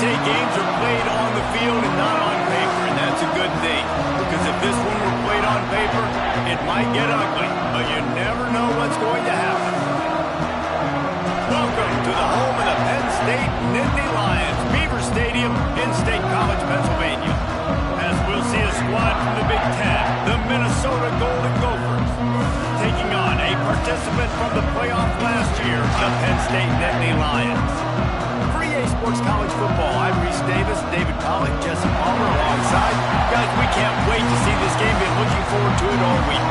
say games are played on the field and not on paper, and that's a good thing. Because if this one were played on paper, it might get ugly, but you never know what's going to happen. Welcome to the home of the Penn State Nittany Lions, Beaver Stadium in State College, Pennsylvania. As we'll see a squad from the Big Ten, the Minnesota Golden Gophers, taking on a participant from the playoff last year, the Penn State Nittany Lions. For EA Sports College Football, I'm Reese Davis, David Pollock, Jesse Palmer alongside. Guys, we can't wait to see this game. Been looking forward to it all week.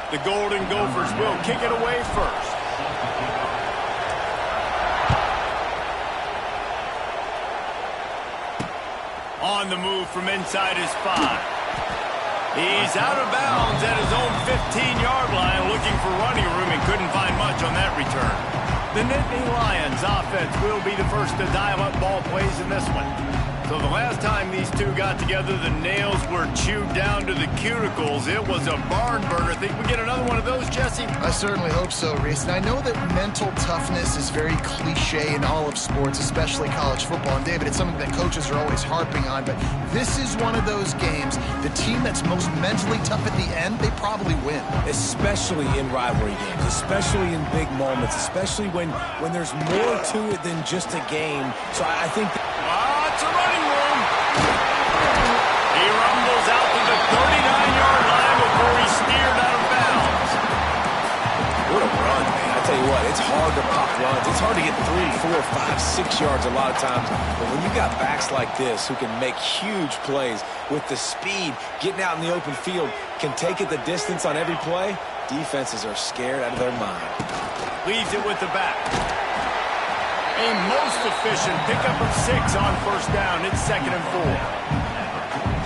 The Golden Gophers will kick it away first. On the move from inside his 5. He's out of bounds at his own 15-yard line, looking for running room and couldn't find much on that return. The Nittany Lions offense will be the first to dial up ball plays in this one. So the last time these two got together, the nails were chewed down to the cuticles. It was a barn burner. Think we get another one of those, Jesse? I certainly hope so, Reese. And I know that mental toughness is very cliche in all of sports, especially college football. And David, it's something that coaches are always harping on. But this is one of those games, the team that's most mentally tough at the end, they probably win. Especially in rivalry games, especially in big moments, especially when there's more to it than just a game. So I think it's a running room. He rumbles out to the 39-yard line before he's steered out of bounds. What a run, man. I tell you what, it's hard to pop runs. It's hard to get 3, 4, 5, 6 yards a lot of times. But when you got backs like this who can make huge plays with the speed, getting out in the open field, can take it the distance on every play, defenses are scared out of their mind. Leaves it with the back. A most efficient pickup of 6 on first down. It's 2nd and 4.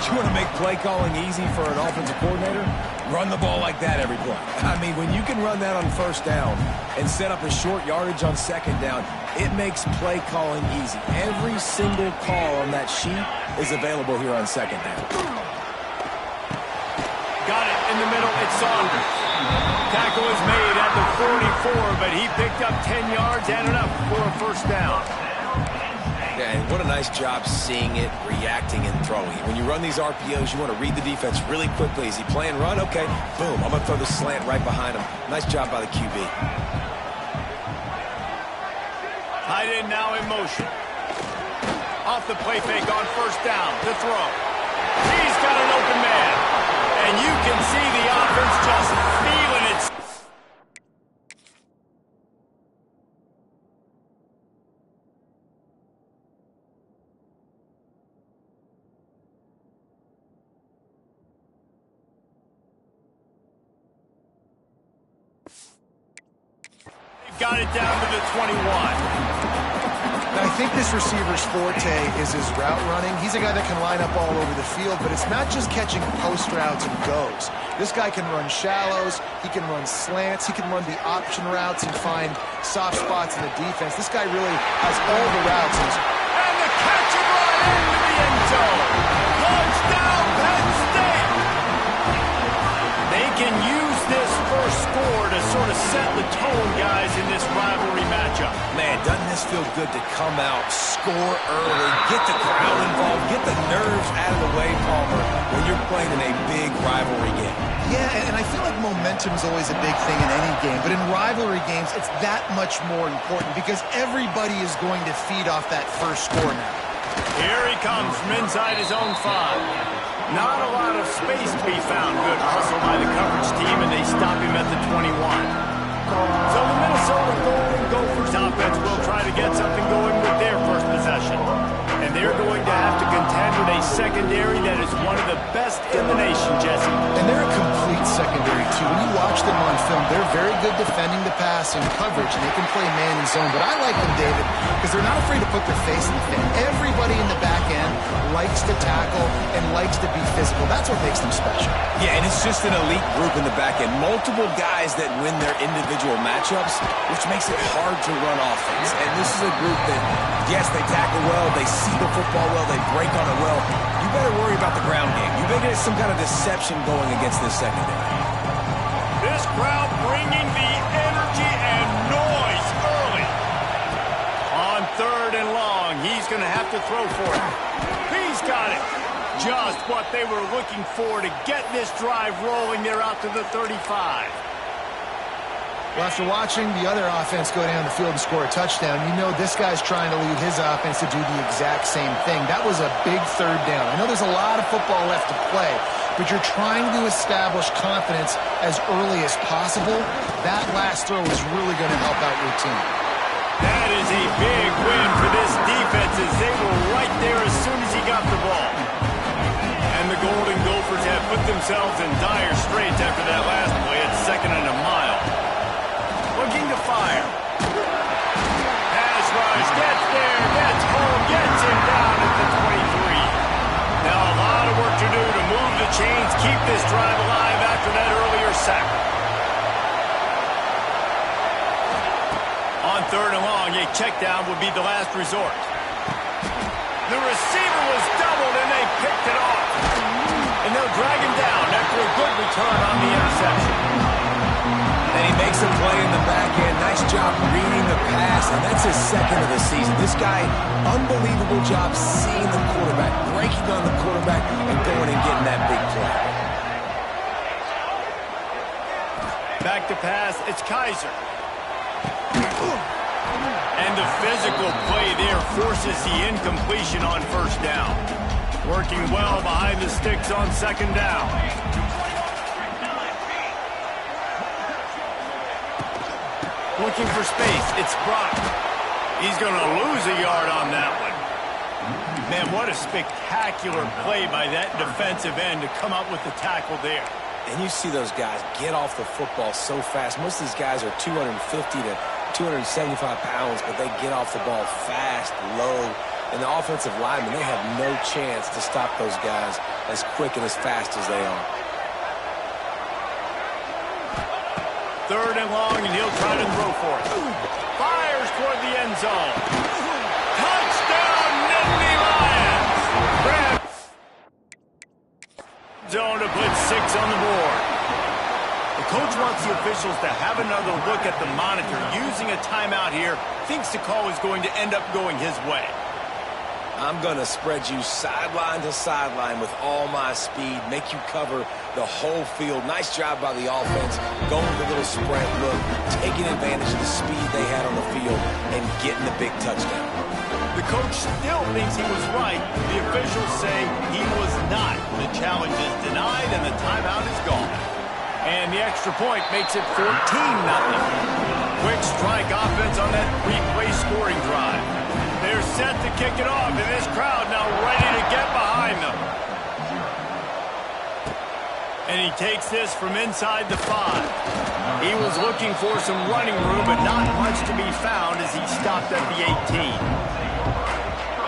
You want to make play calling easy for an offensive coordinator? Run the ball like that every play. I mean, when you can run that on first down and set up a short yardage on 2nd down, it makes play calling easy. Every single call on that sheet is available here on 2nd down. Got it in the middle. It's Saunders. Tackle is made at the 44, but he picked up 10 yards and enough for a first down. Yeah, and what a nice job seeing it, reacting, and throwing. When you run these RPOs, you want to read the defense really quickly. Is he playing run? Okay, boom, I'm going to throw the slant right behind him. Nice job by the QB. Tight end now in motion. Off the play fake on first down to throw. He's got an open man. And you can see the offense just feeling it. They've got it down to the 21. I think this receiver's forte is his route running. He's a guy that can line up all over the field, but it's not just catching post routes and goes. This guy can run shallows, he can run slants, he can run the option routes and find soft spots in the defense. This guy really has all the routes. And the catch and run into the end zone. Touchdown, Penn State! They can use this first score to sort of set the tone, guys, in this rivalry matchup. Man, doesn't this feel good to come out, score early, get the crowd involved, get the nerves out of the way, Palmer, when you're playing in a big rivalry game? Yeah, and I feel like momentum is always a big thing in any game, but in rivalry games, it's that much more important because everybody is going to feed off that first score now. Here he comes from inside his own 5. Not a lot of space to be found. Good hustle by the coverage team, and they stop him at the 21. So the Minnesota Golden Gophers offense will try to get something going with their first possession. And they're going to have to contend with a secondary that is one of the best in the nation, Jesse. And they're a complete secondary, too. When you watch them on film, they're very good defending the pass and coverage, and they can play man and zone. But I like them, David, because because they're not afraid to put their face in the fan. Everybody in the back end likes to tackle and likes to be physical. That's what makes them special. Yeah, and it's just an elite group in the back end. Multiple guys that win their individual matchups, which makes it hard to run offense. And this is a group that, yes, they tackle well, they see the football well, they break on it well. You better worry about the ground game. You better get some kind of deception going against this secondary. This crowd bringing the energy and noise early. On 3rd and long, he's going to have to throw for it. He's got it. Just what they were looking for to get this drive rolling. They're out to the 35. Well, after watching the other offense go down the field and score a touchdown, you know this guy's trying to lead his offense to do the exact same thing. That was a big 3rd down. I know there's a lot of football left to play, but you're trying to establish confidence as early as possible. That last throw is really going to help out your team. That is a big win for this defense as they were right there as soon as he got the ball. And the Golden Gophers have put themselves in dire straits after that last play at 2nd and a mile. Looking to fire. Pass rush, gets there, gets home, gets him down at the 23. Now a lot of work to do to move the chains, keep this drive alive after that earlier sack. On 3rd and long, a check down would be the last resort. The receiver was doubled and they picked it off. And they'll drag him down after a good return on the interception. And he makes a play in the back end. Nice job reading the pass, and that's his 2nd of the season. This guy, unbelievable job seeing the quarterback, breaking on the quarterback, and going and getting that big play. Back to pass, it's Kaiser. And the physical play there forces the incompletion on 1st down. Working well behind the sticks on 2nd down. Looking for space. It's Brock. He's going to lose a yard on that one. Man, what a spectacular play by that defensive end to come up with the tackle there. And you see those guys get off the football so fast. Most of these guys are 250 to 275 pounds, but they get off the ball fast, low. And the offensive linemen, they have no chance to stop those guys as quick and as fast as they are. 3rd and long, and he'll try to throw for it. Fires toward the end zone. Touchdown, Nittany Lions! Grab zone to put 6 on the board. The coach wants the officials to have another look at the monitor. Using a timeout here, thinks the call is going to end up going his way. I'm going to spread you sideline to sideline with all my speed, make you cover the whole field. Nice job by the offense, going with a little spread look, taking advantage of the speed they had on the field, and getting the big touchdown. The coach still thinks he was right. The officials say he was not. The challenge is denied, and the timeout is gone. And the extra point makes it 14-0. Quick strike offense on that 3-play scoring drive. They're set to kick it off, and this crowd now ready to get behind them. And he takes this from inside the 5. He was looking for some running room, but not much to be found as he stopped at the 18.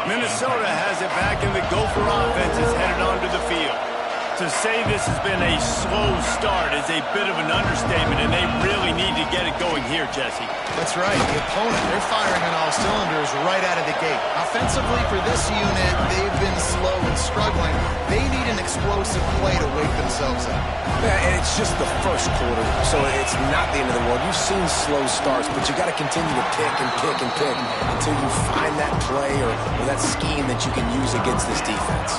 Minnesota has it back, and the Gopher offense is headed onto the field. To say this has been a slow start is a bit of an understatement, and they really need to get it going here, Jesse. That's right. The opponent, they're firing on all cylinders right out of the gate. Offensively, for this unit, they've been slow and struggling. They need an explosive play to wake themselves up. Yeah, and it's just the first quarter, so it's not the end of the world. You've seen slow starts, but you got to continue to pick and pick and pick until you find that play or that scheme that you can use against this defense.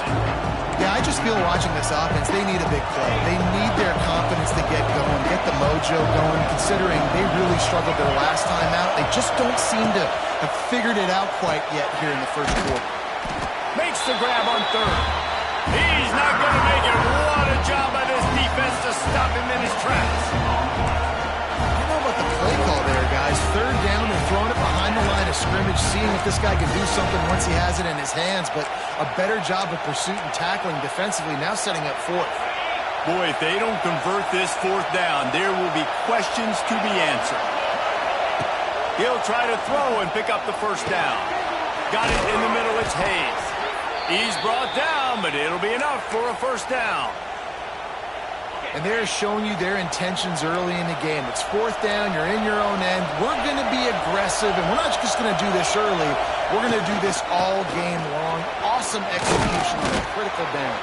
Yeah, I just feel watching this offense, they need a big play. They need their confidence to get going, get the mojo going, considering they really struggled their last time out. They just don't seem to have figured it out quite yet here in the first quarter. Makes the grab on 3rd. He's not going to make it. What a job by this defense to stop him in his tracks. I don't know about the play call there, guys. 3rd down, they're throwing it behind the line of scrimmage, seeing if this guy can do something once he has it in his hands, but a better job of pursuit and tackling defensively, now setting up 4th. Boy, if they don't convert this 4th down, there will be questions to be answered. He'll try to throw and pick up the first down. Got it in the middle. It's Hayes. He's brought down, but it'll be enough for a first down. And they're showing you their intentions early in the game. It's fourth down. You're in your own end. We're going to be aggressive, and we're not just going to do this early. We're going to do this all game long. Awesome execution on a critical down.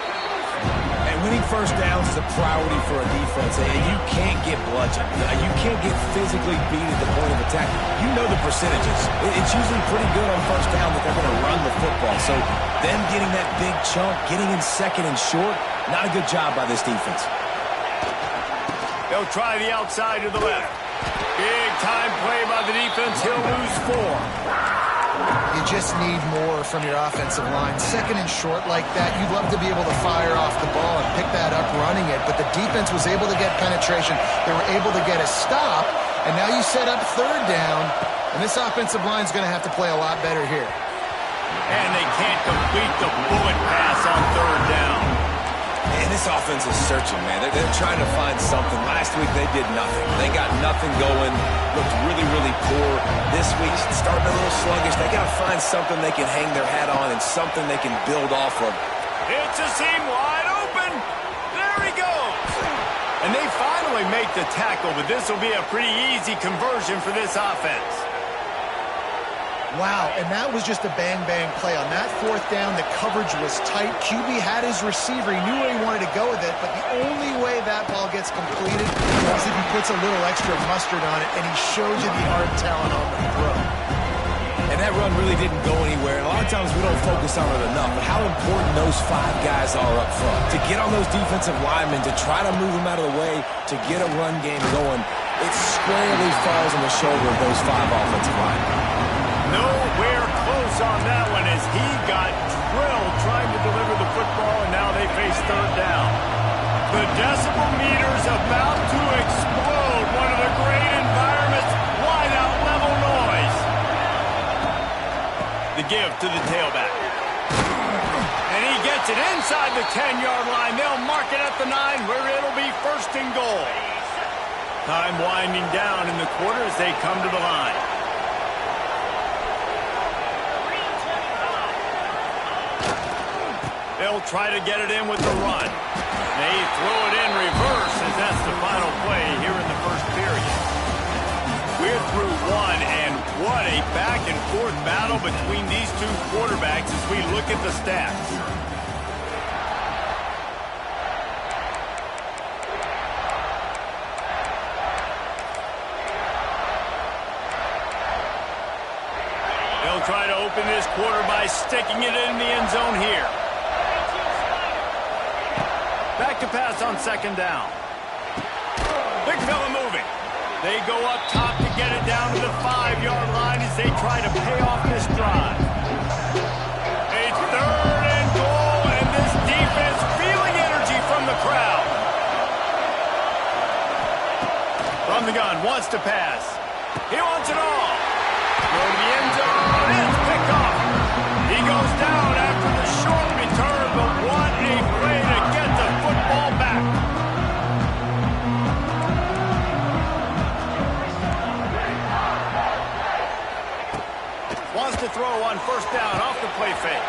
And winning first downs is a priority for a defense, and you can't get bludgeoned. You can't get physically beat at the point of attack. You know the percentages. It's usually pretty good on first down that they're going to run the football. So them getting that big chunk, getting in second and short, not a good job by this defense. They'll try the outside to the left. Big time play by the defense. He'll lose 4. You just need more from your offensive line. Second and short like that, you'd love to be able to fire off the ball and pick that up running it, but the defense was able to get penetration. They were able to get a stop, and now you set up third down, and this offensive line is going to have to play a lot better here. And they can't complete the bullet pass on third down. And this offense is searching, man. They're trying to find something. Last week, they did nothing. They got nothing going, looked really, really poor. This week, starting a little sluggish. They got to find something they can hang their hat on and something they can build off of. It's a seam wide open. There he goes. And they finally make the tackle, but this will be a pretty easy conversion for this offense. Wow, and that was just a bang-bang play. On that fourth down, the coverage was tight. QB had his receiver. He knew where he wanted to go with it, but the only way that ball gets completed is if he puts a little extra mustard on it, and he shows you the arm talent on the throw. And that run really didn't go anywhere. And a lot of times we don't focus on it enough, but how important those 5 guys are up front. To get on those defensive linemen, to try to move them out of the way, to get a run game going, it squarely falls on the shoulder of those 5 offensive linemen. Nowhere close on that one as he got drilled trying to deliver the football, and now they face third down. The decibel meter's about to explode. One of the great environments, wide out level noise. The give to the tailback. And he gets it inside the 10-yard line. They'll mark it at the 9 where it'll be first and goal. Time winding down in the quarter as they come to the line. They'll try to get it in with the run. They throw it in reverse as that's the final play here in the first period. We're through 1, and what a back-and-forth battle between these 2 quarterbacks as we look at the stats. They'll try to open this quarter by sticking it in the end zone here. Back to pass on second down. Big fella moving. They go up top to get it down to the 5-yard line as they try to pay off this drive. It's third and goal, and this defense feeling energy from the crowd. From the gun, wants to pass. He wants it all. Go to the end zone. It's picked off. He goes down after the short return, but what a play to get the football back. Wants to throw on first down off the play fake.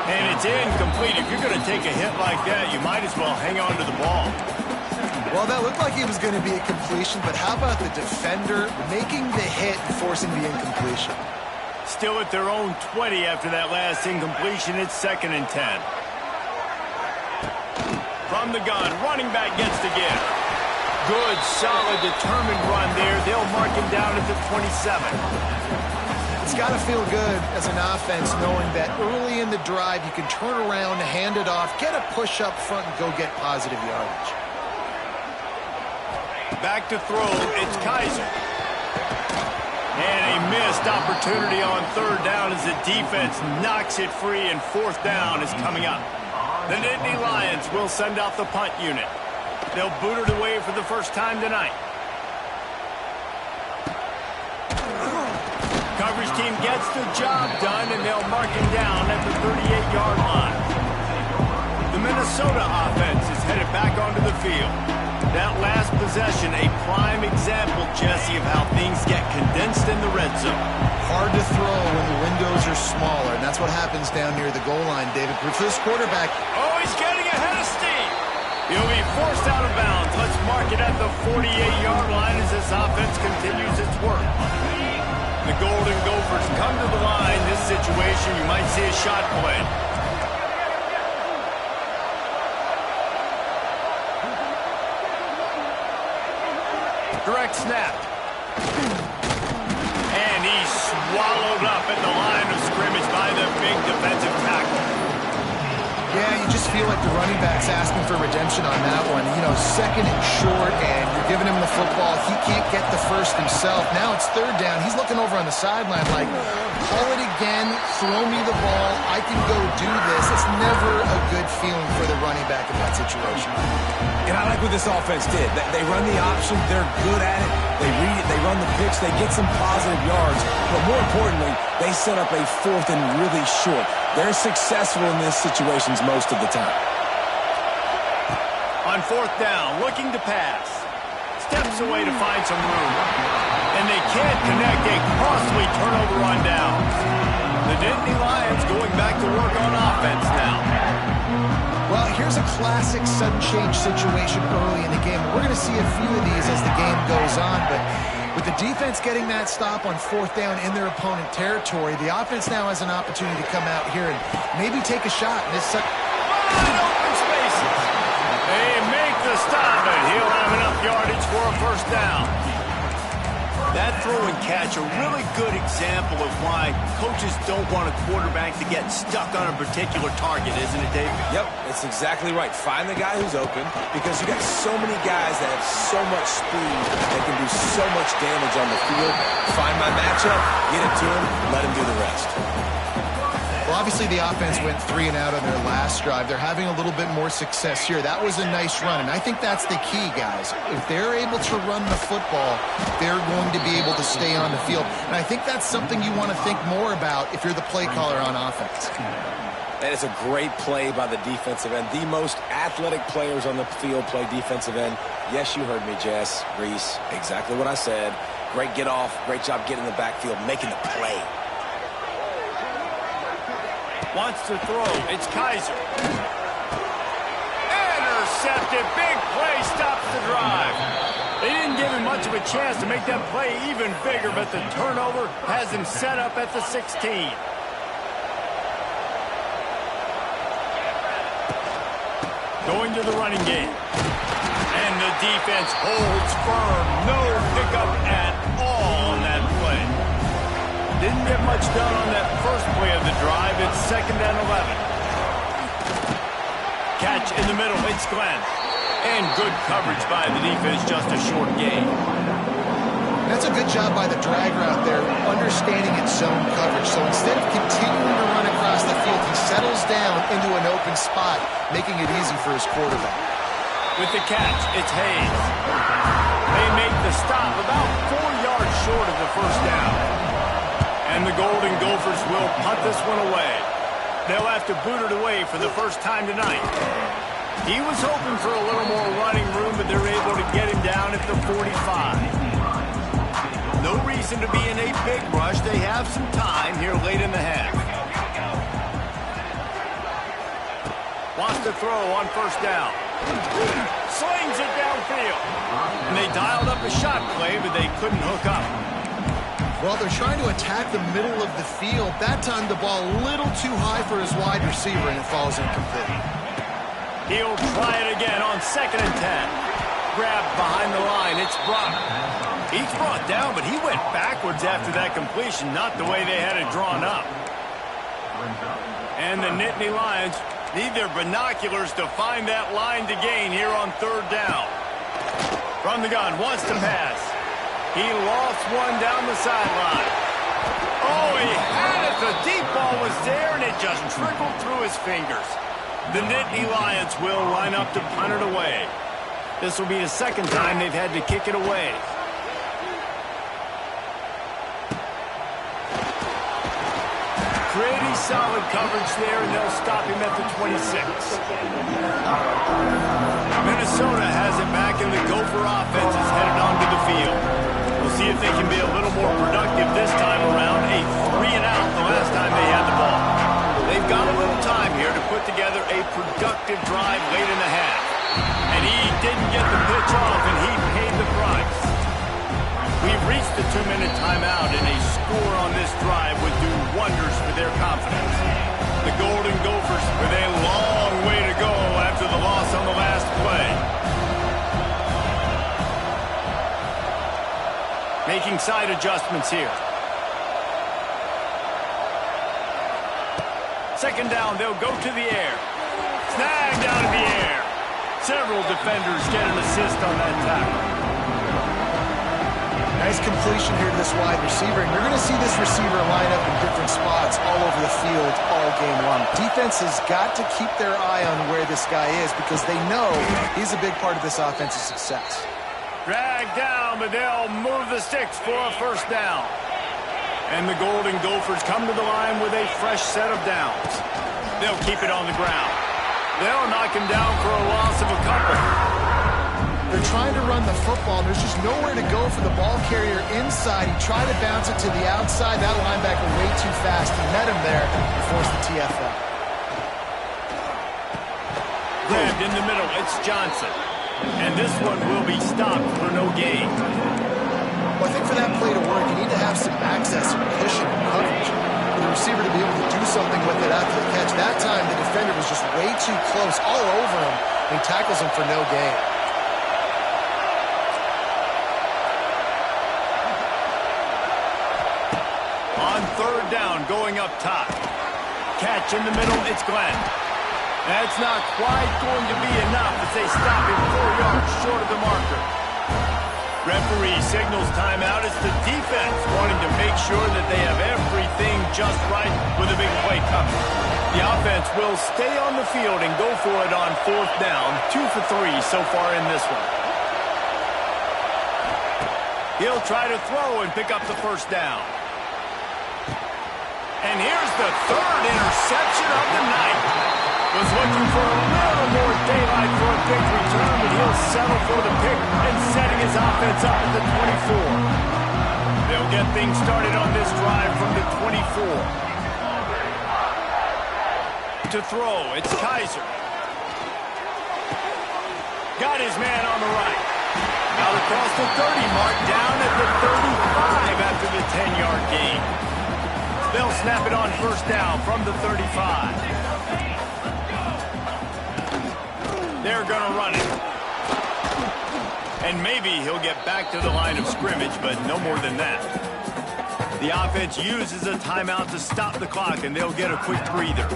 And it's incomplete. If you're going to take a hit like that, you might as well hang on to the ball. Well, that looked like it was going to be a completion, but how about the defender making the hit and forcing the incompletion? Still at their own 20 after that last incompletion. It's 2nd and 10. From the gun, running back gets the give. Good, solid, determined run there. They'll mark him down at the 27. It's got to feel good as an offense knowing that early in the drive you can turn around, hand it off, get a push up front, and go get positive yardage. Back to throw, it's Kaiser. And a missed opportunity on third down as the defense knocks it free, and fourth down is coming up. The Nittany Lions will send out the punt unit. They'll boot it away for the first time tonight. Coverage team gets the job done, and they'll mark him down at the 38-yard line. The Minnesota offense is headed back onto the field. That that last possession a prime example, Jesse, of how things get condensed in the red zone. Hard to throw when the windows are smaller, and that's what happens down near the goal line, David. But for this quarterback... Oh, he's getting ahead of steam. He'll be forced out of bounds. Let's mark it at the 48-yard line as this offense continues its work. The Golden Gophers come to the line. This situation, you might see a shot play. Direct snap. And he's swallowed up at the line of scrimmage by the big defensive tackle. Yeah, you just feel like the running back's asking for redemption on that one. You know, second and short, and you're giving him the football. He can't get the first himself. Now it's third down. He's looking over on the sideline like, call it again, throw me the ball, I can go do this. It's never a good feeling for the running back in that situation. And I like what this offense did. They run the option. They're good at it. They read it. They run the pitch. They get some positive yards. But more importantly, they set up a fourth and really short. They're successful in these situations most of the time. On fourth down, looking to pass. Steps away to find some room. And they can't connect a costly turnover on downs. The Nittany Lions going back to work on offense now. Well, here's a classic sudden change situation early in the game. We're going to see a few of these as the game goes on, but with the defense getting that stop on fourth down in their opponent territory, the offense now has an opportunity to come out here and maybe take a shot. In this wide open spaces. They make the stop, and he'll have enough yardage for a first down. That throw and catch, a really good example of why coaches don't want a quarterback to get stuck on a particular target, isn't it, Dave? Yep, it's exactly right. Find the guy who's open, because you got so many guys that have so much speed, they can do so much damage on the field. Find my matchup, get it to him, let him do the rest. Well, obviously the offense went 3 and out on their last drive. They're having a little bit more success here. That was a nice run, and I think that's the key, guys. If they're able to run the football, they're going to be able to stay on the field. And I think that's something you want to think more about if you're the play caller on offense. That is a great play by the defensive end. The most athletic players on the field play defensive end. Yes, you heard me, Jess, Reese. Exactly what I said. Great get off. Great job getting in the backfield, making the play. Wants to throw. It's Kaiser. Intercepted. Big play stops the drive. They didn't give him much of a chance to make that play even bigger, but the turnover has him set up at the 16. Going to the running game. And the defense holds firm. No pickup at all on that play. Didn't get much done on that first play of the drive. It's 2nd and 11. Catch in the middle. It's Glenn. And good coverage by the defense. Just a short gain. That's a good job by the drag route there, understanding its zone coverage. So instead of continuing to run across the field, he settles down into an open spot, making it easy for his quarterback. With the catch, it's Hayes. They make the stop about 4 yards short of the first down. And the Golden Gophers will punt this one away. They'll have to boot it away for the first time tonight. He was hoping for a little more running room, but they're able to get him down at the 45. No reason to be in a big rush. They have some time here late in the half. Wants to throw on first down. Slings it downfield. And they dialed up a shot play, but they couldn't hook up. Well, they're trying to attack the middle of the field. That time the ball a little too high for his wide receiver, and it falls incomplete. He'll try it again on 2nd and 10. Grabbed behind the line. It's Brock. He's brought down, but he went backwards after that completion, not the way they had it drawn up. And the Nittany Lions need their binoculars to find that line to gain here on 3rd down. From the gun, wants to pass. He lost one down the sideline. Oh, he had it. The deep ball was there, and it just trickled through his fingers. The Nittany Lions will line up to punt it away. This will be the 2nd time they've had to kick it away. Pretty solid coverage there, and they'll stop him at the 26. Minnesota has it back, and the Gopher offense is headed onto the field. We'll see if they can be a little more productive this time around. A 3-and-out the last time they had the ball. They've got a little time here to put together a productive drive late in the half. And he didn't get the pitch off, and he paid the price. We've reached the 2-minute timeout, and a score on this drive would do wonders for their confidence. The Golden Gophers with a long way to go after the loss on the last play. Making side adjustments here. Second down, they'll go to the air. Snagged out of the air. Several defenders get an assist on that tackle. Nice completion here to this wide receiver, and you're going to see this receiver line up in different spots all over the field all game long. Defense has got to keep their eye on where this guy is because they know he's a big part of this offensive success. Dragged down, but they'll move the sticks for a first down. And the Golden Gophers come to the line with a fresh set of downs. They'll keep it on the ground. They'll knock him down for a loss of a couple. They're trying to run the football. There's just nowhere to go for the ball carrier inside. He tried to bounce it to the outside. That linebacker way too fast. He met him there and forced the TFL. Grabbed in the middle. It's Johnson. And this one will be stopped for no gain. Well, I think for that play to work, you need to have some access, some cushion, and coverage. For the receiver to be able to do something with it after the catch. That time, the defender was just way too close, all over him, and he tackles him for no gain. On third down, going up top. Catch in the middle, it's Glenn. That's not quite going to be enough as they stop him 4 yards short of the marker. Referee signals timeout. It's the defense wanting to make sure that they have everything just right with a big play coming. The offense will stay on the field and go for it on fourth down. 2 for 3 so far in this one. He'll try to throw and pick up the first down. And here's the third interception of the night. Was looking for a little more daylight for a big return, but he'll settle for the pick and setting his offense up at the 24. They'll get things started on this drive from the 24. To throw, it's Kaiser. Got his man on the right. Out across the 30 mark, down at the 35 after the 10-yard gain. They'll snap it on first down from the 35. They're going to run it. And maybe he'll get back to the line of scrimmage, but no more than that. The offense uses a timeout to stop the clock, and they'll get a quick breather.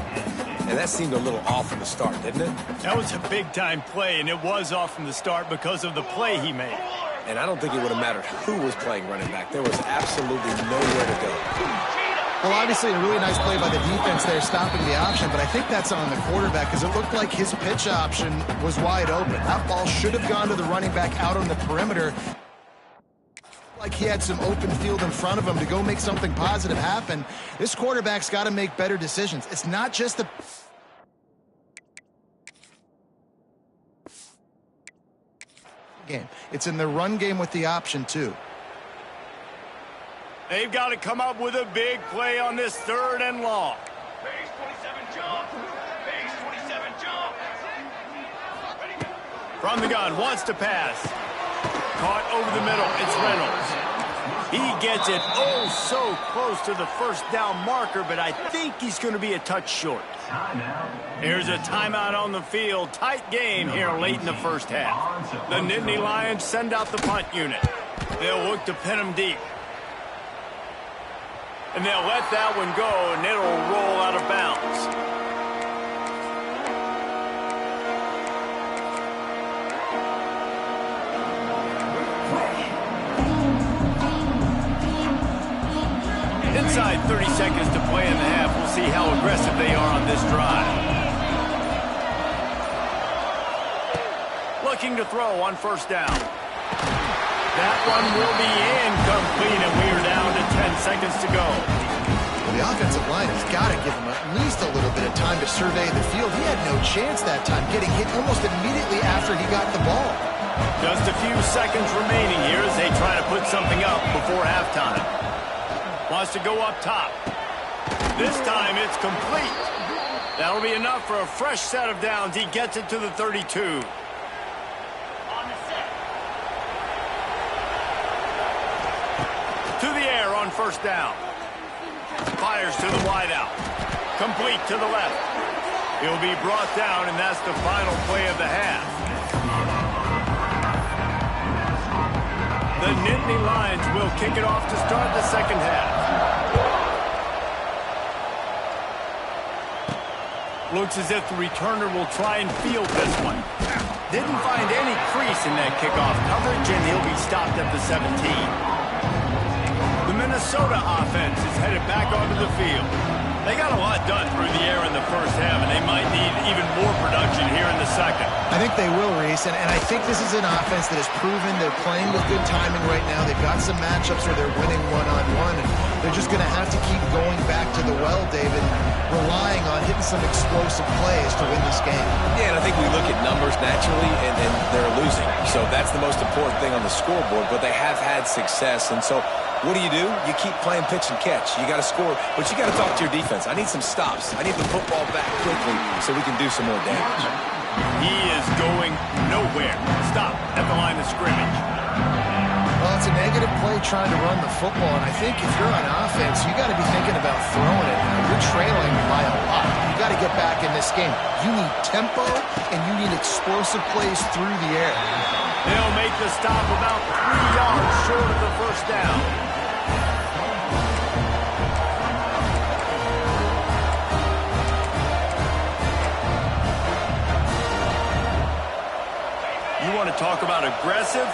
And that seemed a little off from the start, didn't it? That was a big-time play, and it was off from the start because of the play he made. And I don't think it would have mattered who was playing running back. There was absolutely nowhere to go. Well, obviously a really nice play by the defense there, stopping the option, but I think that's on the quarterback because it looked like his pitch option was wide open. That ball should have gone to the running back out on the perimeter. Like he had some open field in front of him to go make something positive happen. This quarterback's got to make better decisions. It's not just the game. It's in the run game with the option, too. They've got to come up with a big play on this third and long. Base 27 jump. Base 27 jump. From the gun, wants to pass. Caught over the middle. It's Reynolds. He gets it oh so close to the first down marker, but I think he's going to be a touch short. Here's a timeout on the field. Tight game here late in the first half. The Nittany Lions send out the punt unit. They'll look to pin him deep. And they'll let that one go, and it'll roll out of bounds. Inside 30 seconds to play in the half. We'll see how aggressive they are on this drive. Looking to throw on first down. That one will be incomplete, and we are down to 10 seconds to go. the offensive line has got to give him at least a little bit of time to survey the field. He had no chance that time, getting hit almost immediately after he got the ball. Just a few seconds remaining here as they try to put something up before halftime. Wants to go up top. This time it's complete. That'll be enough for a fresh set of downs. He gets it to the 32. To the air on first down. Fires to the wideout. Complete to the left. He'll be brought down, and that's the final play of the half. The Nittany Lions will kick it off to start the second half. Looks as if the returner will try and field this one. Didn't find any crease in that kickoff coverage, and he'll be stopped at the 17. The Minnesota offense is headed back onto the field. They got a lot done through the air in the first half, and they might need even more production here in the second. I think they will, Reese, and I think this is an offense that has proven they're playing with good timing right now. They've got some matchups where they're winning one-on-one, and they're just going to have to keep going back to the well, David, relying on hitting some explosive plays to win this game. Yeah, and I think we look at numbers naturally, and they're losing. So that's the most important thing on the scoreboard, but they have had success, and so what do? You keep playing pitch and catch. You got to score, but you got to talk to your defense. I need some stops. I need the football back quickly so we can do some more damage. He is going nowhere. Stop at the line of scrimmage. Well, it's a negative play trying to run the football, and I think if you're on offense, you got to be thinking about throwing it. You're trailing by a lot. You got to get back in this game. You need tempo, and you need explosive plays through the air. They'll make the stop about 3 yards short of the first down. You want to talk about aggressive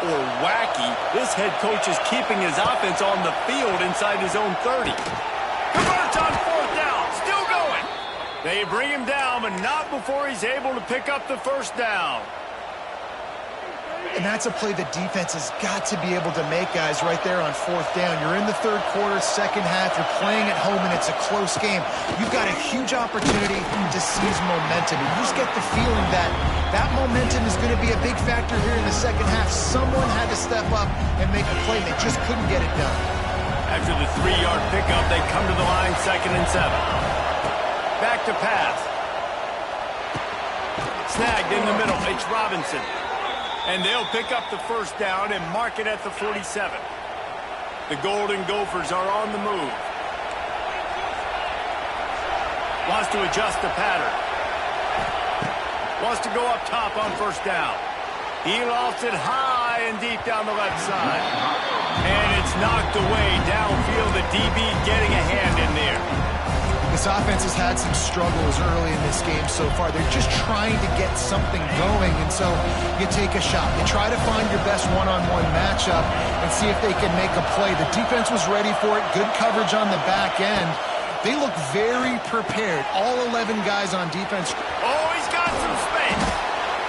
or wacky? This head coach is keeping his offense on the field inside his own 30. Converts on fourth down. Still going. They bring him down, but not before he's able to pick up the first down. And that's a play the defense has got to be able to make, guys, right there on fourth down. You're in the third quarter, second half. You're playing at home, and it's a close game. You've got a huge opportunity to seize momentum. And you just get the feeling that that momentum is going to be a big factor here in the second half. Someone had to step up and make a play. They just couldn't get it done. After the 3-yard pickup, they come to the line, 2nd and 7. Back to pass. Snagged in the middle. It's Robinson. And they'll pick up the first down and mark it at the 47. The Golden Gophers are on the move. Wants to adjust the pattern. Wants to go up top on first down. He lofts it high and deep down the left side. And it's knocked away downfield. The DB getting a hand in there. This offense has had some struggles early in this game so far. They're just trying to get something going, and so you take a shot. You try to find your best one-on-one matchup and see if they can make a play. The defense was ready for it. Good coverage on the back end. They look very prepared. All 11 guys on defense. Oh, he's got some space.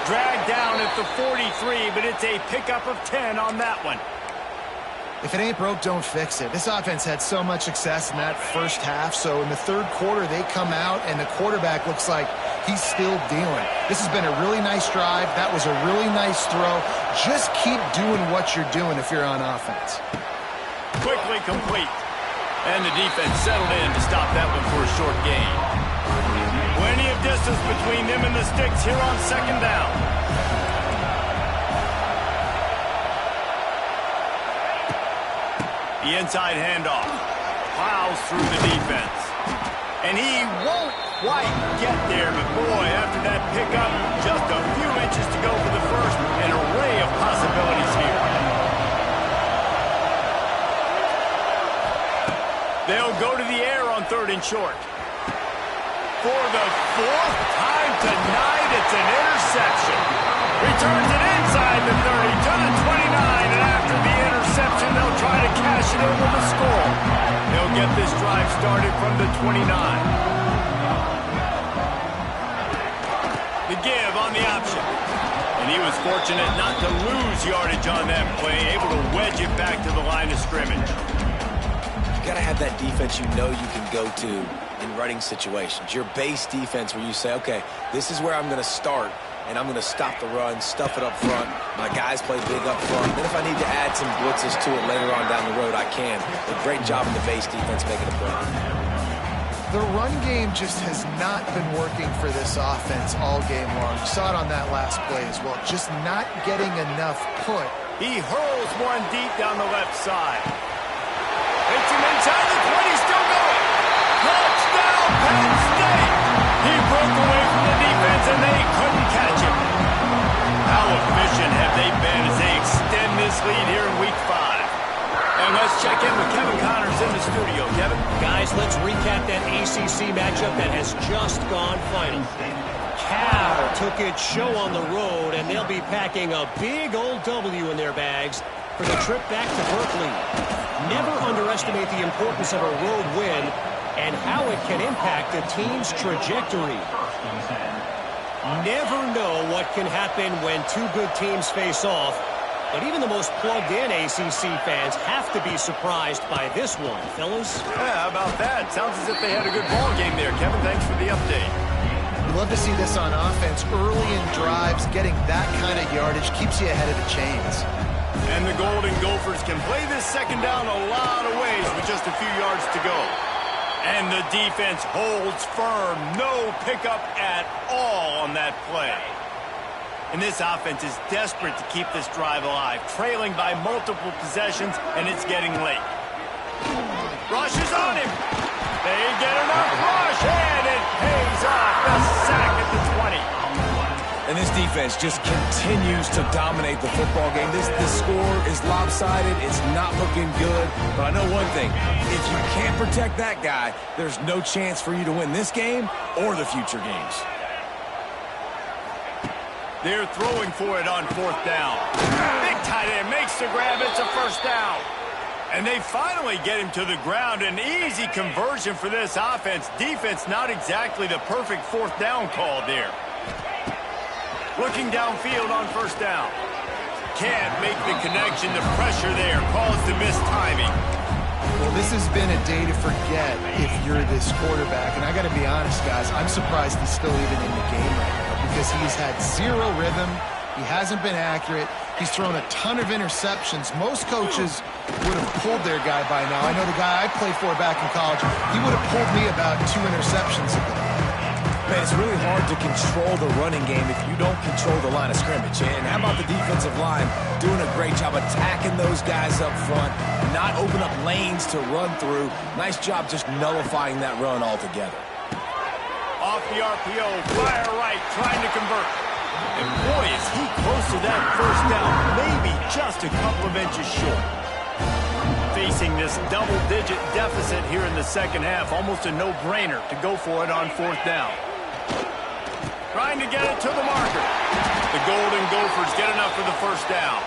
Dragged down at the 43, but it's a pickup of 10 on that one. If it ain't broke, don't fix it. This offense had so much success in that first half, so in the third quarter, they come out, and the quarterback looks like he's still dealing. This has been a really nice drive. That was a really nice throw. Just keep doing what you're doing if you're on offense. Quickly complete. And the defense settled in to stop that one for a short gain. Plenty of distance between them and the sticks here on second down. The inside handoff. Plows through the defense. And he won't quite get there, but boy, after that pickup, just a few inches to go for the first. An array of possibilities here. They'll go to the air on 3rd and short. For the 4th time tonight, it's an interception. Returns it inside the 30 to the 29, and after the interception, they'll try to cash it in with a score. They'll get this drive started from the 29. The give on the option. And he was fortunate not to lose yardage on that play, able to wedge it back to the line of scrimmage. got to have that defense you know you can go to in running situations. Your base defense where you say, okay, this is where I'm going to start, and I'm going to stop the run, stuff it up front. My guys play big up front. Then if I need to add some blitzes to it later on down the road, I can. But great job in the base defense making a play. The run game just has not been working for this offense all game long. You saw it on that last play as well. Just not getting enough put. He hurls one deep down the left side. Hits him inside the 20, still going. Touchdown, Penn State! He broke away from the defense and they couldn't catch him. How efficient have they been as they extend this lead here in Week 5? And let's check in with Kevin Connors in the studio. Kevin? Guys, let's recap that ACC matchup that has just gone final. Cal took its show on the road, and they'll be packing a big old W in their bags for the trip back to Berkeley. Never underestimate the importance of a road win and how it can impact a team's trajectory. Never know what can happen when two good teams face off, but even the most plugged-in ACC fans have to be surprised by this one, fellas. Yeah, how about that? Sounds as if they had a good ball game there. Kevin, thanks for the update. We love to see this on offense. Early in drives, getting that kind of yardage keeps you ahead of the chains. And the Golden Gophers can play this second down a lot of ways with just a few yards to go. And the defense holds firm. No pickup at all on that play. And this offense is desperate to keep this drive alive, trailing by multiple possessions, and it's getting late. Rush is on him. They get enough rush, and it pays off. The sack at the 20. And this defense just continues to dominate the football game. This score is lopsided. It's not looking good. But I know one thing. If you can't protect that guy, there's no chance for you to win this game or the future games. They're throwing for it on fourth down. Big tight end makes the grab. It's a first down. And they finally get him to the ground. An easy conversion for this offense. Defense not exactly the perfect fourth down call there. Looking downfield on first down. Can't make the connection. The pressure there caused the missed timing. Well, this has been a day to forget if you're this quarterback. And I got to be honest, guys, I'm surprised he's still even in the game right now because he's had zero rhythm. He hasn't been accurate. He's thrown a ton of interceptions. Most coaches would have pulled their guy by now. I know the guy I played for back in college, he would have pulled me about 2 interceptions ago. Man, it's really hard to control the running game if you don't control the line of scrimmage. And how about the defensive line doing a great job attacking those guys up front, not open up lanes to run through. Nice job just nullifying that run altogether. Off the RPO, fire right, trying to convert. And boy, is he close to that first down, maybe just a couple of inches short. Facing this double-digit deficit here in the second half, almost a no-brainer to go for it on fourth down. Trying to get it to the marker. The Golden Gophers get enough for the first down.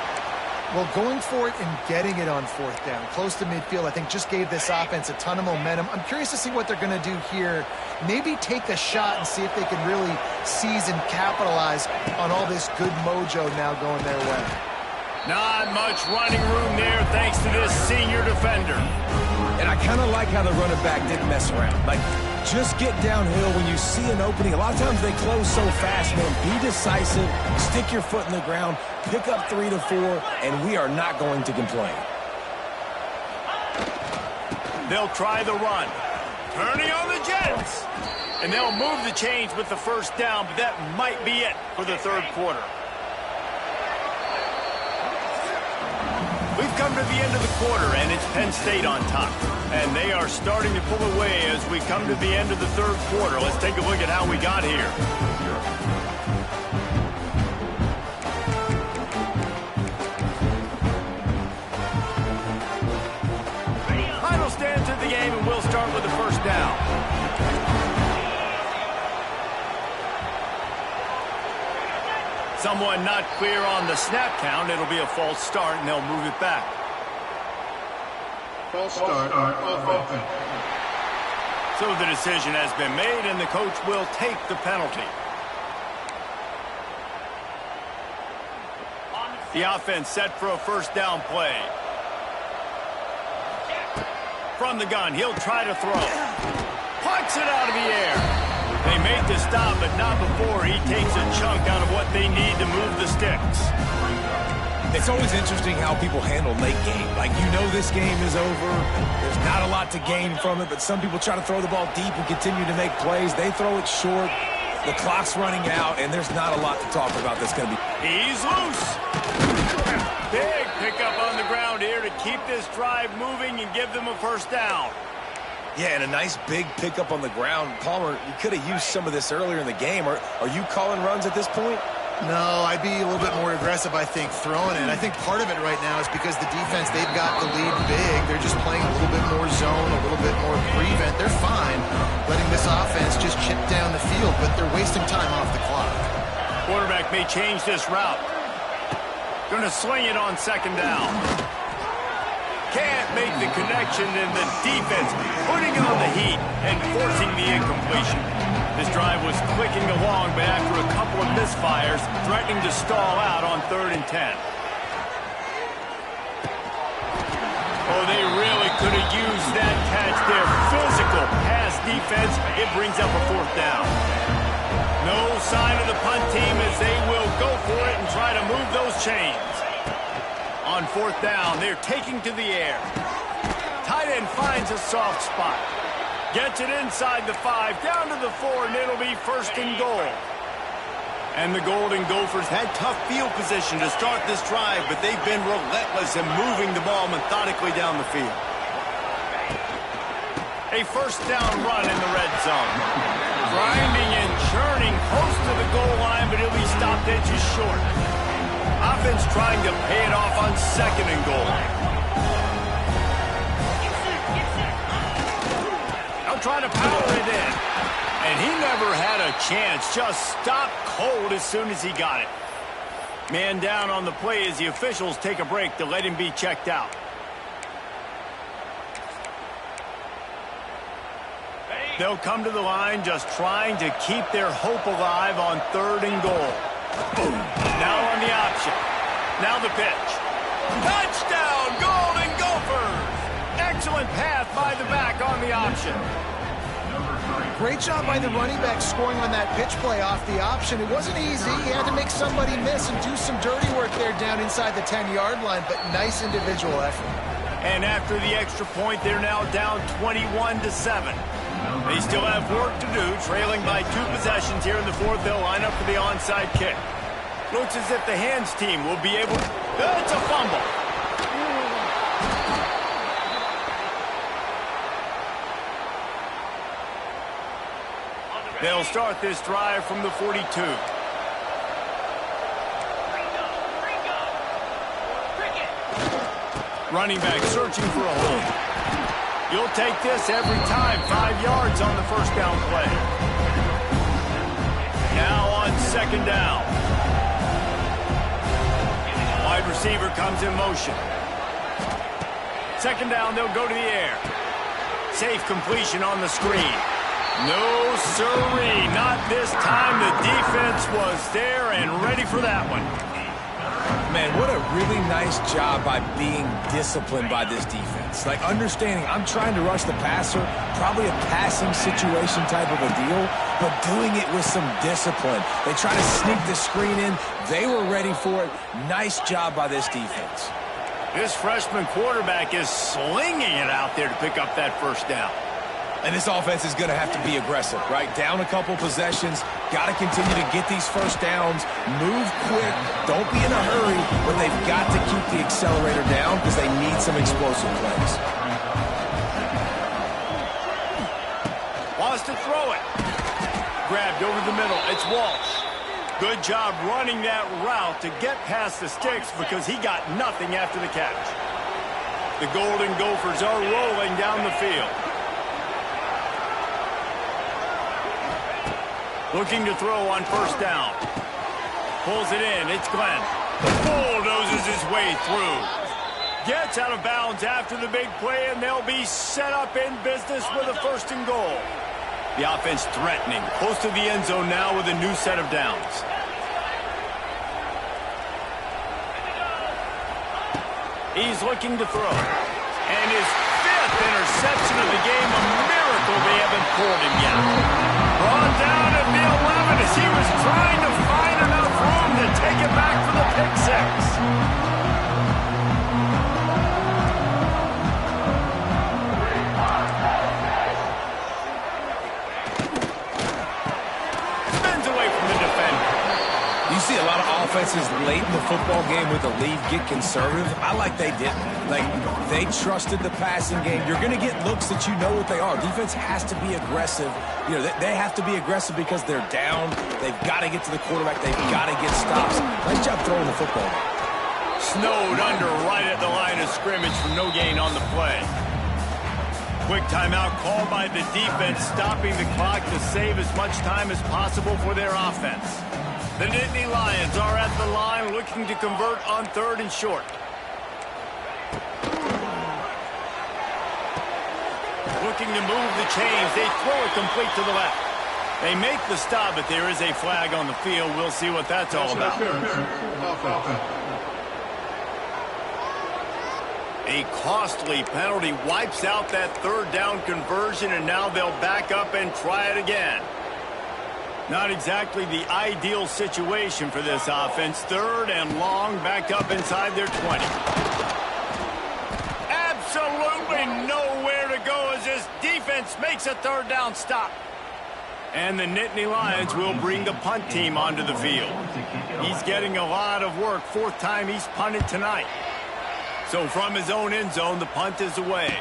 Well, going for it and getting it on fourth down, close to midfield, I think just gave this offense a ton of momentum. I'm curious to see what they're going to do here. Maybe take a shot and see if they can really seize and capitalize on all this good mojo now going their way. Not much running room there thanks to this senior defender. And I kind of like how the running back didn't mess around. Like, just get downhill when you see an opening. A lot of times they close so fast, man. Be decisive, stick your foot in the ground, pick up 3 to 4, and we are not going to complain. They'll try the run. Turning on the Jets. And they'll move the chains with the first down, but that might be it for the third quarter. We've come to the end of the quarter, and it's Penn State on top. And they are starting to pull away as we come to the end of the third quarter. Let's take a look at how we got here. Final stance of the game, and we'll start with the first down. Someone not clear on the snap count. It'll be a false start, and they'll move it back. False start on offense. So the decision has been made, and the coach will take the penalty. The offense set for a first down play. from the gun. He'll try to throw. Pucks it out of the air. They make the stop, but not before he takes a chunk out of what they need to move the sticks. It's always interesting how people handle late game. Like, you know this game is over. There's not a lot to gain from it, but some people try to throw the ball deep and continue to make plays. They throw it short. The clock's running out, and there's not a lot to talk about that's going to be. He's loose. Big pickup on the ground here to keep this drive moving and give them a first down. Yeah, and a nice big pickup on the ground. Palmer, you could have used some of this earlier in the game. Are you calling runs at this point? No, I'd be a little bit more aggressive, I think, throwing it. I think part of it right now is because the defense, they've got the lead big. They're just playing a little bit more zone, a little bit more prevent. They're fine letting this offense just chip down the field, but they're wasting time off the clock. Quarterback may change this route. Going to swing it on second down. Can't make the connection, and the defense putting on the heat and forcing the incompletion. This drive was clicking along, but after a couple of misfires, threatening to stall out on 3rd and 10. Oh, they really could have used that catch there. Physical pass defense. It brings up a 4th down. No sign of the punt team as they will go for it and try to move those chains. On 4th down, they're taking to the air. Tight end finds a soft spot. Gets it inside the 5, down to the 4, and it'll be 1st and goal. And the Golden Gophers had tough field position to start this drive, but they've been relentless in moving the ball methodically down the field. A 1st down run in the red zone. Grinding and churning close to the goal line, but he'll be stopped edges short. Offense trying to pay it off on 2nd and goal. Trying to power it in. And he never had a chance. Just stopped cold as soon as he got it. Man down on the play as the officials take a break to let him be checked out. They'll come to the line just trying to keep their hope alive on 3rd and goal. Now on the option. Now the pitch. Touchdown, Golden Gophers! Excellent pass by the back on the option. Great job by the running back scoring on that pitch play off the option. It wasn't easy. He had to make somebody miss and do some dirty work there down inside the 10-yard line, but nice individual effort. And after the extra point, they're now down 21-7. They still have work to do, trailing by 2 possessions here in the 4th. They'll line up for the onside kick. Looks as if the hands team will be able to... It's a fumble. They'll start this drive from the 42. Running back searching for a hole. You'll take this every time. 5 yards on the 1st down play. Now on 2nd down. Wide receiver comes in motion. 2nd down, they'll go to the air. Safe completion on the screen. No, sirree, not this time. The defense was there and ready for that one. Man, what a really nice job by being disciplined by this defense. Like, understanding I'm trying to rush the passer, probably a passing situation type of a deal, but doing it with some discipline. They try to sneak the screen in. They were ready for it. Nice job by this defense. This freshman quarterback is slinging it out there to pick up that 1st down. And this offense is going to have to be aggressive, right? Down a couple possessions, got to continue to get these 1st downs, move quick, don't be in a hurry, but they've got to keep the accelerator down because they need some explosive plays. Wants to throw it. Grabbed over the middle. It's Walsh. Good job running that route to get past the sticks because he got nothing after the catch. The Golden Gophers are rolling down the field. Looking to throw on 1st down. Pulls it in. It's Glenn. Bulldozes his way through. Gets out of bounds after the big play, and they'll be set up in business with a 1st and goal. The offense threatening. Close to the end zone now with a new set of downs. He's looking to throw. And his 5th interception interception of the game. A miracle they haven't pulled him yet. Brought down at the 11 as he was trying to find enough room to take it back for the pick six. You see a lot of offenses late in the football game with the lead get conservative. I like they didn't. Like, they trusted the passing game. You're going to get looks that you know what they are. Defense has to be aggressive. You know, they have to be aggressive because they're down. They've got to get to the quarterback. They've got to get stops. Nice job throwing the football. Snowed under right at the line of scrimmage for no gain on the play. Quick timeout called by the defense, stopping the clock to save as much time as possible for their offense. The Nittany Lions are at the line looking to convert on 3rd and short. Looking to move the chains. They throw it complete to the left. They make the stop, but there is a flag on the field. We'll see what that's all about. A costly penalty wipes out that 3rd down conversion, and now they'll back up and try it again. Not exactly the ideal situation for this offense. 3rd and long, back up inside their 20. Absolutely nowhere to go as this defense makes a 3rd down stop. And the Nittany Lions will bring the punt team onto the field. He's getting a lot of work. 4th time he's punted tonight. So from his own end zone, the punt is away.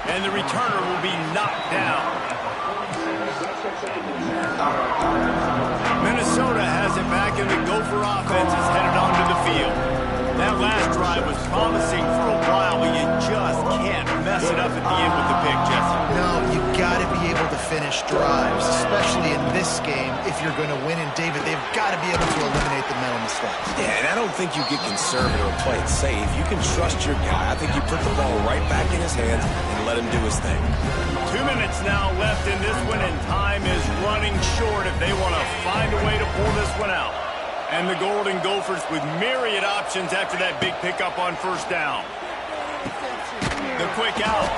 And the returner will be knocked down. Minnesota has it back, and the Gopher offense is headed onto the field. That last drive was promising for a while, but you just can't mess it up at the end with the pick, Jesse. No, you got to be able to finish drives, especially in this game. If you're going to win, and David, they've got to be able to eliminate the mental mistakes. Yeah, and I don't think you get conservative or play it safe. You can trust your guy. I think you put the ball right back in his hands and let him do his thing. 2 minutes now left in this one, and time is running short if they want to find a way to pull this one out. And the Golden Gophers with myriad options after that big pickup on 1st down. The quick out.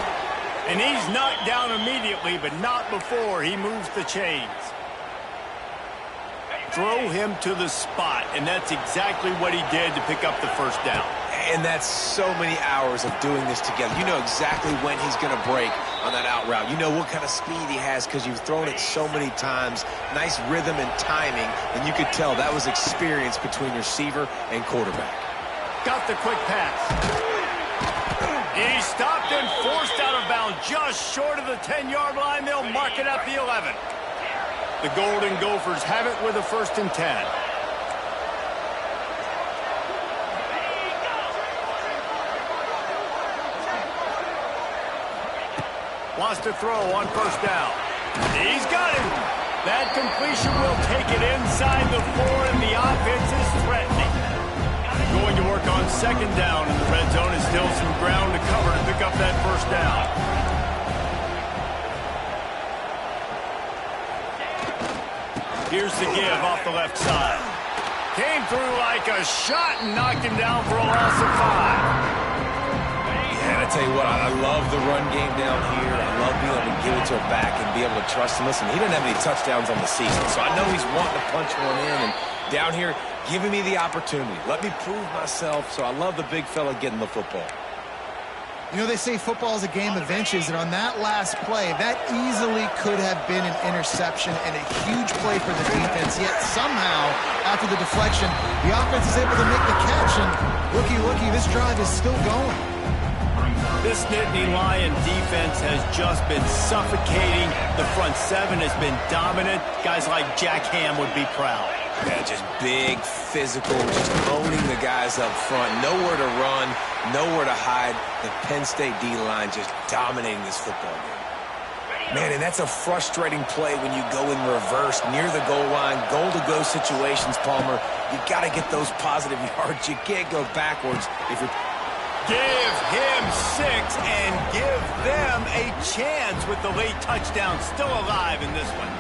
And he's knocked down immediately, but not before he moves the chains. Throw him to the spot, and that's exactly what he did to pick up the 1st down. And that's so many hours of doing this together. You know exactly when he's going to break on that out route. You know what kind of speed he has because you've thrown it so many times. Nice rhythm and timing, and you could tell that was experience between receiver and quarterback. Got the quick pass. He stopped and forced out of bounds just short of the 10-yard line. They'll mark it at the 11. The Golden Gophers have it with a 1st and 10. Wants to throw on 1st down. He's got it. That completion will take it inside the 4, and the offense is threatening. Going to work on 2nd down in the red zone. Is still some ground to cover to pick up that 1st down. Here's the give off the left side. Came through like a shot and knocked him down for a loss of 5. And I tell you what, I love the run game down here. I love being able to give it to a back and be able to trust him. Listen, he doesn't have any touchdowns on the season, so I know he's wanting to punch one in. And down here, giving me the opportunity. Let me prove myself, so I love the big fella getting the football. You know, they say football is a game of inches, and on that last play, that easily could have been an interception and a huge play for the defense, yet somehow, after the deflection, the offense is able to make the catch, and looky, this drive is still going. This Nittany Lion defense has just been suffocating. The front 7 has been dominant. Guys like Jack Ham would be proud. Yeah, just big, physical, just owning the guys up front. Nowhere to run, nowhere to hide. The Penn State D-line just dominating this football game. Man, and that's a frustrating play when you go in reverse near the goal line, goal-to-go situations, Palmer. You got to get those positive yards. You can't go backwards if you're... Give him 6 and give them a chance with the late touchdown still alive in this one.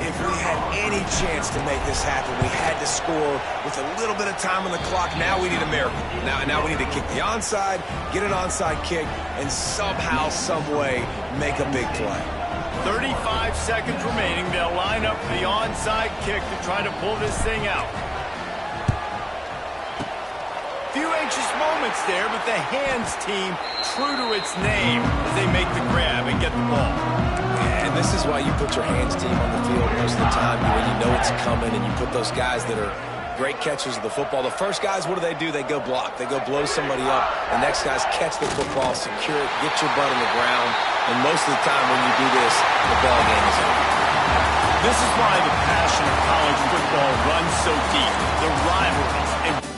If we had any chance to make this happen, we had to score with a little bit of time on the clock. Now we need a miracle. Now we need to kick the onside, get an onside kick, and somehow, some way, make a big play. 35 seconds remaining. They'll line up for the onside kick to try to pull this thing out. Few anxious moments there, but the hands team true to its name as they make the grab and get the ball. And this is why you put your hands team on the field most of the time when you know it's coming, and you put those guys that are great catchers of the football. The first guys, what do? They go block. They go blow somebody up. The next guys catch the football, secure it, get your butt on the ground. And most of the time when you do this, the ball game is over. This is why the passion of college football runs so deep. The rivalries and